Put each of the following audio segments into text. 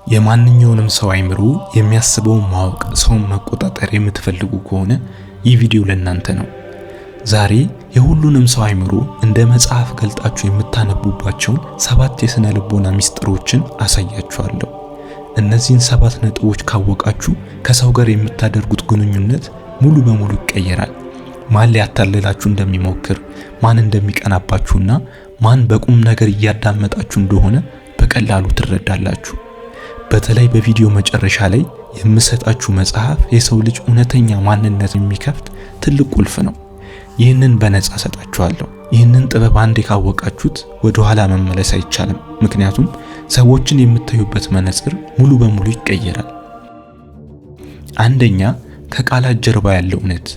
የማንኛውንም ሰው አይምሮ የሚያስበውን ማወቅ፣ ሰውን መቆጣጠር የምትፈልጉ ከሆነ ይህ ቪዲዮ ለእናንተ ነው። ዛሬ የሁሉንም ሰው አይምሮ እንደ መጽሐፍ ገልጣችሁ የምታነቡባቸውን 7 የስነ ልቦና ሚስጥሮችን አሳያችኋለሁ። እነዚህን 7 ነጥቦች ካወቃችሁ ከሰው ጋር የምታደርጉት ግንኙነት ሙሉ በሙሉ ይቀየራል። ማን ሊያታልላችሁ እንደሚሞክር፣ ማን እንደሚቀናባችሁና ማን በቁም ነገር እያዳመጣችሁ እንደሆነ በቀላሉ ትረዳላችሁ። በተለይ በቪዲዮ መጨረሻ ላይ የምሰጣችሁ መጽሐፍ የሰው ልጅ እውነተኛ ማንነት የሚከፍት ትልቅ ቁልፍ ነው። ይህንን በነፃ ሰጣችኋለሁ። ይህንን ጥበብ አንዴ ካወቃችሁት ወደ ኋላ መመለስ አይቻልም። ምክንያቱም ሰዎችን የምታዩበት መነጽር ሙሉ በሙሉ ይቀየራል። አንደኛ፣ ከቃላት ጀርባ ያለው እውነት።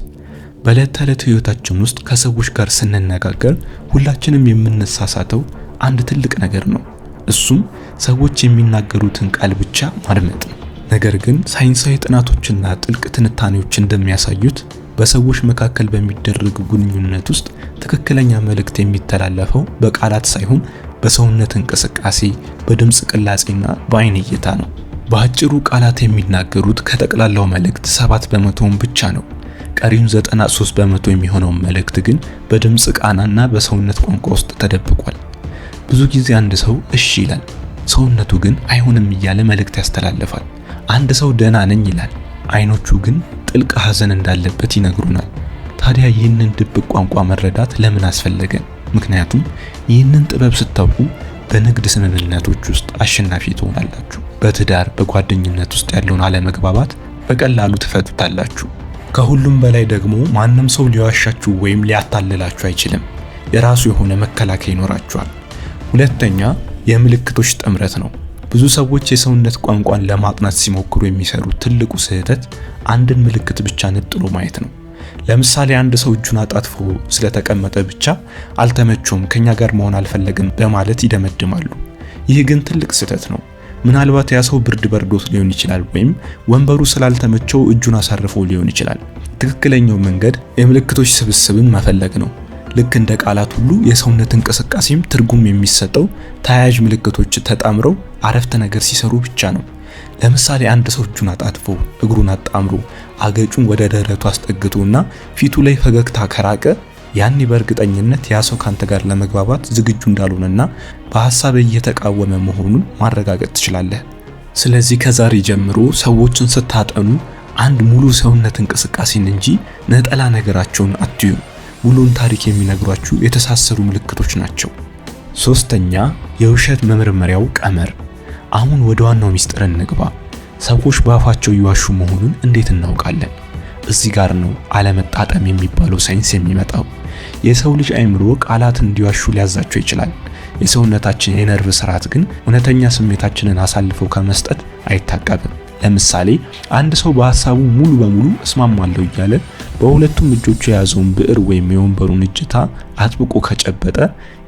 በዕለት ተዕለት ህይወታችን ውስጥ ከሰዎች ጋር ስንነጋገር ሁላችንም የምንሳሳተው አንድ ትልቅ ነገር ነው። እሱም ሰዎች የሚናገሩትን ቃል ብቻ ማድመጥ ነው። ነገር ግን ሳይንሳዊ ጥናቶችና ጥልቅ ትንታኔዎች እንደሚያሳዩት በሰዎች መካከል በሚደረግ ግንኙነት ውስጥ ትክክለኛ መልእክት የሚተላለፈው በቃላት ሳይሆን በሰውነት እንቅስቃሴ፣ በድምጽ ቅላጼና በአይን እይታ ነው። በአጭሩ ቃላት የሚናገሩት ከጠቅላላው መልእክት 7% ብቻ ነው። ቀሪውን 93% የሚሆነው መልእክት ግን በድምጽ ቃናና በሰውነት ቋንቋ ውስጥ ተደብቋል። ብዙ ጊዜ አንድ ሰው እሺ ይላል፣ ሰውነቱ ግን አይሆንም እያለ መልእክት ያስተላልፋል። አንድ ሰው ደህና ነኝ ይላል፣ አይኖቹ ግን ጥልቅ ሐዘን እንዳለበት ይነግሩናል። ታዲያ ይህንን ድብቅ ቋንቋ መረዳት ለምን አስፈለገ? ምክንያቱም ይህንን ጥበብ ስታውቁ በንግድ ስምምነቶች ውስጥ አሸናፊ ትሆናላችሁ። በትዳር፣ በጓደኝነት ውስጥ ያለውን አለመግባባት በቀላሉ ትፈቱታላችሁ። ከሁሉም በላይ ደግሞ ማንም ሰው ሊዋሻችሁ ወይም ሊያታልላችሁ አይችልም። የራሱ የሆነ መከላከያ ይኖራችኋል። ሁለተኛ፣ የምልክቶች ጥምረት ነው። ብዙ ሰዎች የሰውነት ቋንቋን ለማጥናት ሲሞክሩ የሚሰሩት ትልቁ ስህተት አንድን ምልክት ብቻ ነጥሎ ማየት ነው። ለምሳሌ አንድ ሰው እጁን አጣጥፎ ስለተቀመጠ ብቻ አልተመቸውም፣ ከኛ ጋር መሆን አልፈለግም በማለት ይደመድማሉ። ይህ ግን ትልቅ ስህተት ነው። ምናልባት ያ ሰው ብርድ በርዶት ሊሆን ይችላል፣ ወይም ወንበሩ ስላልተመቸው እጁን አሳርፎ ሊሆን ይችላል። ትክክለኛው መንገድ የምልክቶች ስብስብን መፈለግ ነው። ልክ እንደ ቃላት ሁሉ የሰውነት እንቅስቃሴም ትርጉም የሚሰጠው ተያያዥ ምልክቶች ተጣምረው አረፍተ ነገር ሲሰሩ ብቻ ነው። ለምሳሌ አንድ ሰው እጁን አጣጥፎ እግሩን አጣምሮ አገጩን ወደ ደረቱ አስጠግቶና ፊቱ ላይ ፈገግታ ከራቀ ያኔ በእርግጠኝነት ያ ሰው ካንተ ጋር ለመግባባት ዝግጁ እንዳልሆነና በሐሳብ እየተቃወመ መሆኑን ማረጋገጥ ትችላለህ። ስለዚህ ከዛሬ ጀምሮ ሰዎችን ስታጠኑ አንድ ሙሉ ሰውነት እንቅስቃሴን እንጂ ነጠላ ነገራቸውን አትዩ። ሙሉን ታሪክ የሚነግሯችሁ የተሳሰሩ ምልክቶች ናቸው። ሶስተኛ፣ የውሸት መመርመሪያው ቀመር። አሁን ወደ ዋናው ሚስጥር እንግባ። ሰዎች በአፋቸው ይዋሹ መሆኑን እንዴት እናውቃለን? እዚህ ጋር ነው አለመጣጣም የሚባለው ሳይንስ የሚመጣው። የሰው ልጅ አይምሮ ቃላትን እንዲዋሹ ሊያዛቸው ይችላል። የሰውነታችን የነርቭ ስርዓት ግን እውነተኛ ስሜታችንን አሳልፎ ከመስጠት አይታቀብም። ለምሳሌ አንድ ሰው በሐሳቡ ሙሉ በሙሉ እስማማለሁ እያለ በሁለቱም እጆቹ የያዘውን ብዕር ወይም የወንበሩን እጅታ አጥብቆ ከጨበጠ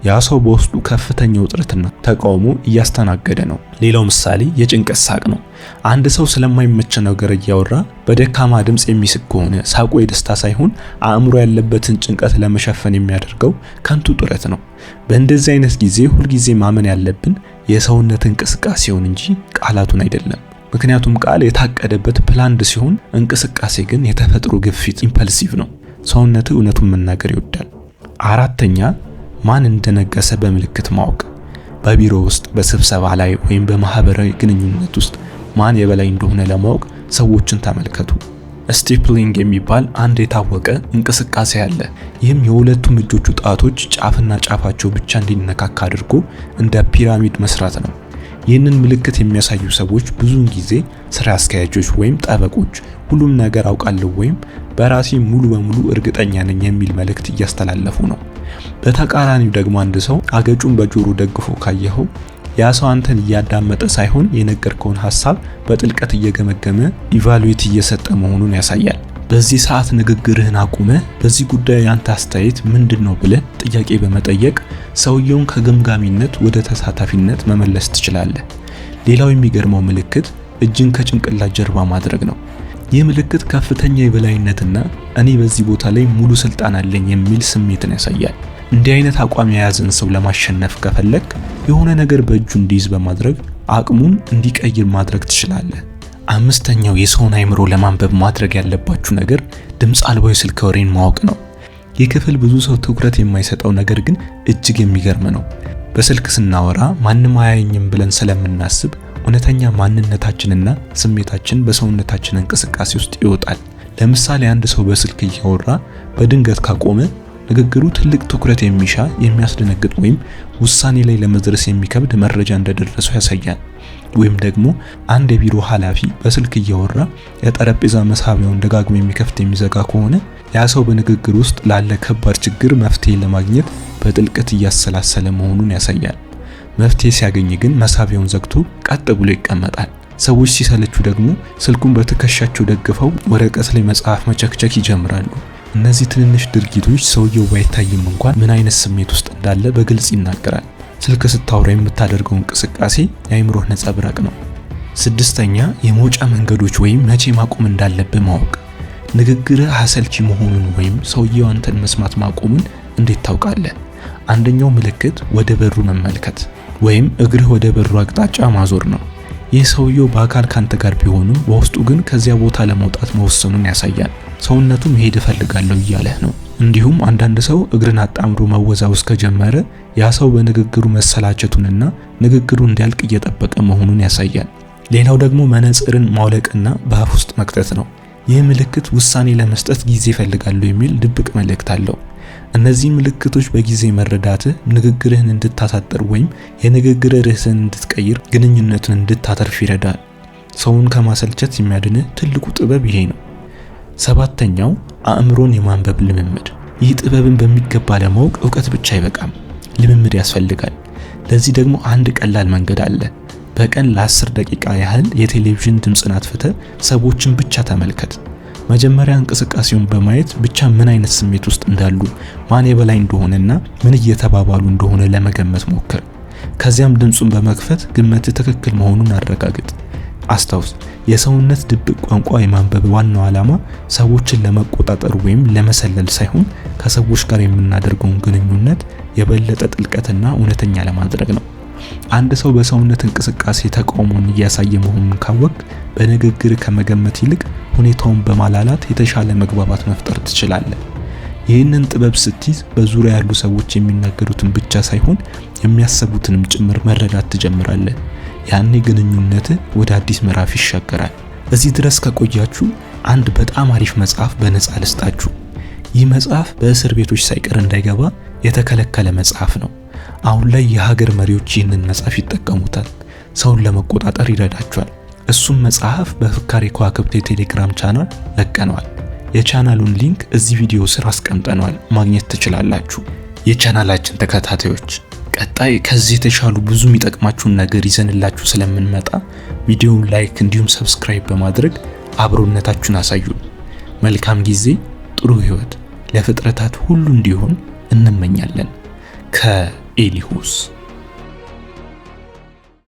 ያ ሰው በውስጡ ከፍተኛ ውጥረትና ተቃውሞ እያስተናገደ ነው። ሌላው ምሳሌ የጭንቀት ሳቅ ነው። አንድ ሰው ስለማይመች ነገር እያወራ በደካማ ድምጽ የሚስቅ ከሆነ ሳቁ የደስታ ሳይሆን አእምሮ ያለበትን ጭንቀት ለመሸፈን የሚያደርገው ከንቱ ጥረት ነው። በእንደዚህ አይነት ጊዜ ሁልጊዜ ማመን ያለብን የሰውነት እንቅስቃሴውን እንጂ ቃላቱን አይደለም። ምክንያቱም ቃል የታቀደበት ፕላንድ ሲሆን፣ እንቅስቃሴ ግን የተፈጥሮ ግፊት ኢምፐልሲቭ ነው። ሰውነት እውነቱን መናገር ይወዳል። አራተኛ፣ ማን እንደነገሰ በምልክት ማወቅ። በቢሮ ውስጥ፣ በስብሰባ ላይ ወይም በማህበራዊ ግንኙነት ውስጥ ማን የበላይ እንደሆነ ለማወቅ ሰዎችን ተመልከቱ። ስቴፕሊንግ የሚባል አንድ የታወቀ እንቅስቃሴ አለ። ይህም የሁለቱም እጆቹ ጣቶች ጫፍና ጫፋቸው ብቻ እንዲነካካ አድርጎ እንደ ፒራሚድ መስራት ነው። ይህንን ምልክት የሚያሳዩ ሰዎች ብዙውን ጊዜ ስራ አስኪያጆች ወይም ጠበቆች ሁሉም ነገር አውቃለሁ ወይም በራሴ ሙሉ በሙሉ እርግጠኛ ነኝ የሚል መልእክት እያስተላለፉ ነው። በተቃራኒው ደግሞ አንድ ሰው አገጩን በጆሮ ደግፎ ካየኸው ያ ሰው አንተን እያዳመጠ ሳይሆን የነገርከውን ሐሳብ በጥልቀት እየገመገመ ኢቫሉዌት እየሰጠ መሆኑን ያሳያል። በዚህ ሰዓት ንግግርህን አቁመህ በዚህ ጉዳይ ያንተ አስተያየት ምንድነው ብለህ ጥያቄ በመጠየቅ ሰውየውን ከገምጋሚነት ወደ ተሳታፊነት መመለስ ትችላለህ። ሌላው የሚገርመው ምልክት እጅን ከጭንቅላት ጀርባ ማድረግ ነው። ይህ ምልክት ከፍተኛ የበላይነትና እኔ በዚህ ቦታ ላይ ሙሉ ስልጣን አለኝ የሚል ስሜትን ያሳያል። እንዲህ አይነት አቋም የያዘን ሰው ለማሸነፍ ከፈለክ የሆነ ነገር በእጁ እንዲይዝ በማድረግ አቅሙን እንዲቀይር ማድረግ ትችላለህ። አምስተኛው የሰውን አይምሮ ለማንበብ ማድረግ ያለባችሁ ነገር ድምፅ አልባ የስልክ ወሬን ማወቅ ነው። ይህ ክፍል ብዙ ሰው ትኩረት የማይሰጠው ነገር ግን እጅግ የሚገርም ነው። በስልክ ስናወራ ማንም አያየኝም ብለን ስለምናስብ እውነተኛ ማንነታችንና ስሜታችን በሰውነታችን እንቅስቃሴ ውስጥ ይወጣል። ለምሳሌ አንድ ሰው በስልክ እያወራ በድንገት ካቆመ ንግግሩ ትልቅ ትኩረት የሚሻ የሚያስደነግጥ ወይም ውሳኔ ላይ ለመድረስ የሚከብድ መረጃ እንደደረሰው ያሳያል። ወይም ደግሞ አንድ የቢሮ ኃላፊ በስልክ እያወራ የጠረጴዛ መሳቢያውን ደጋግሞ የሚከፍት የሚዘጋ ከሆነ ያ ሰው በንግግር ውስጥ ላለ ከባድ ችግር መፍትሄ ለማግኘት በጥልቀት እያሰላሰለ መሆኑን ያሳያል። መፍትሄ ሲያገኝ ግን መሳቢያውን ዘግቶ ቀጥ ብሎ ይቀመጣል። ሰዎች ሲሰለቹ ደግሞ ስልኩን በትከሻቸው ደግፈው ወረቀት ላይ መጽሐፍ መቸክቸክ ይጀምራሉ። እነዚህ ትንንሽ ድርጊቶች ሰውየው ባይታይም እንኳን ምን አይነት ስሜት ውስጥ እንዳለ በግልጽ ይናገራል። ስልክ ስታወራ የምታደርገው እንቅስቃሴ የአይምሮህ ነጸብራቅ ነው። ስድስተኛ የመውጫ መንገዶች ወይም መቼ ማቆም እንዳለብህ ማወቅ። ንግግርህ አሰልቺ መሆኑን ወይም ሰውየው አንተን መስማት ማቆሙን እንዴት ታውቃለህ? አንደኛው ምልክት ወደ በሩ መመልከት ወይም እግርህ ወደ በሩ አቅጣጫ ማዞር ነው። ይህ ሰውየው በአካል ካንተ ጋር ቢሆንም በውስጡ ግን ከዚያ ቦታ ለመውጣት መወሰኑን ያሳያል። ሰውነቱ መሄድ እፈልጋለሁ እያለህ ነው። እንዲሁም አንዳንድ ሰው እግርን አጣምሮ መወዛወዝ ከጀመረ ያ ሰው በንግግሩ መሰላቸቱንና ንግግሩ እንዲያልቅ እየጠበቀ መሆኑን ያሳያል። ሌላው ደግሞ መነጽርን ማውለቅና በአፍ ውስጥ መክተት ነው። ይህ ምልክት ውሳኔ ለመስጠት ጊዜ እፈልጋለሁ የሚል ድብቅ መልእክት አለው። እነዚህ ምልክቶች በጊዜ መረዳትህ ንግግርህን እንድታሳጥር ወይም የንግግር ርዕስን እንድትቀይር፣ ግንኙነትን እንድታተርፍ ይረዳል። ሰውን ከማሰልቸት የሚያድንህ ትልቁ ጥበብ ይሄ ነው። ሰባተኛው አእምሮን የማንበብ ልምምድ። ይህ ጥበብን በሚገባ ለማወቅ ዕውቀት ብቻ አይበቃም፣ ልምምድ ያስፈልጋል። ለዚህ ደግሞ አንድ ቀላል መንገድ አለ። በቀን ለ10 ደቂቃ ያህል የቴሌቪዥን ድምፅን አጥፍተህ ሰዎችን ብቻ ተመልከት። መጀመሪያ እንቅስቃሴውን በማየት ብቻ ምን አይነት ስሜት ውስጥ እንዳሉ፣ ማን የበላይ እንደሆነና ምን እየተባባሉ እንደሆነ ለመገመት ሞክር። ከዚያም ድምፁን በመክፈት ግምትህ ትክክል መሆኑን አረጋግጥ። አስታውስ፣ የሰውነት ድብቅ ቋንቋ የማንበብ ዋናው ዓላማ ሰዎችን ለመቆጣጠር ወይም ለመሰለል ሳይሆን ከሰዎች ጋር የምናደርገውን ግንኙነት የበለጠ ጥልቀትና እውነተኛ ለማድረግ ነው። አንድ ሰው በሰውነት እንቅስቃሴ ተቃውሞን እያሳየ መሆኑን ካወቅ በንግግር ከመገመት ይልቅ ሁኔታውን በማላላት የተሻለ መግባባት መፍጠር ትችላለህ። ይህንን ጥበብ ስትይዝ በዙሪያ ያሉ ሰዎች የሚናገሩትን ብቻ ሳይሆን የሚያስቡትንም ጭምር መረዳት ትጀምራለህ። ያኔ ግንኙነትህ ወደ አዲስ ምዕራፍ ይሻገራል። እዚህ ድረስ ከቆያችሁ አንድ በጣም አሪፍ መጽሐፍ በነፃ ልስጣችሁ። ይህ መጽሐፍ በእስር ቤቶች ሳይቀር እንዳይገባ የተከለከለ መጽሐፍ ነው። አሁን ላይ የሀገር መሪዎች ይህንን መጽሐፍ ይጠቀሙታል። ሰውን ለመቆጣጠር ይረዳቸዋል። እሱም መጽሐፍ በፍካሬ ከዋክብት የቴሌግራም ቻናል ለቀነዋል። የቻናሉን ሊንክ እዚህ ቪዲዮ ስር አስቀምጠነዋል፣ ማግኘት ትችላላችሁ። የቻናላችን ተከታታዮች ቀጣይ ከዚህ የተሻሉ ብዙ የሚጠቅማችሁን ነገር ይዘንላችሁ ስለምንመጣ ቪዲዮውን ላይክ እንዲሁም ሰብስክራይብ በማድረግ አብሮነታችሁን አሳዩን። መልካም ጊዜ፣ ጥሩ ህይወት ለፍጥረታት ሁሉ እንዲሆን እንመኛለን። ከኤሊሁስ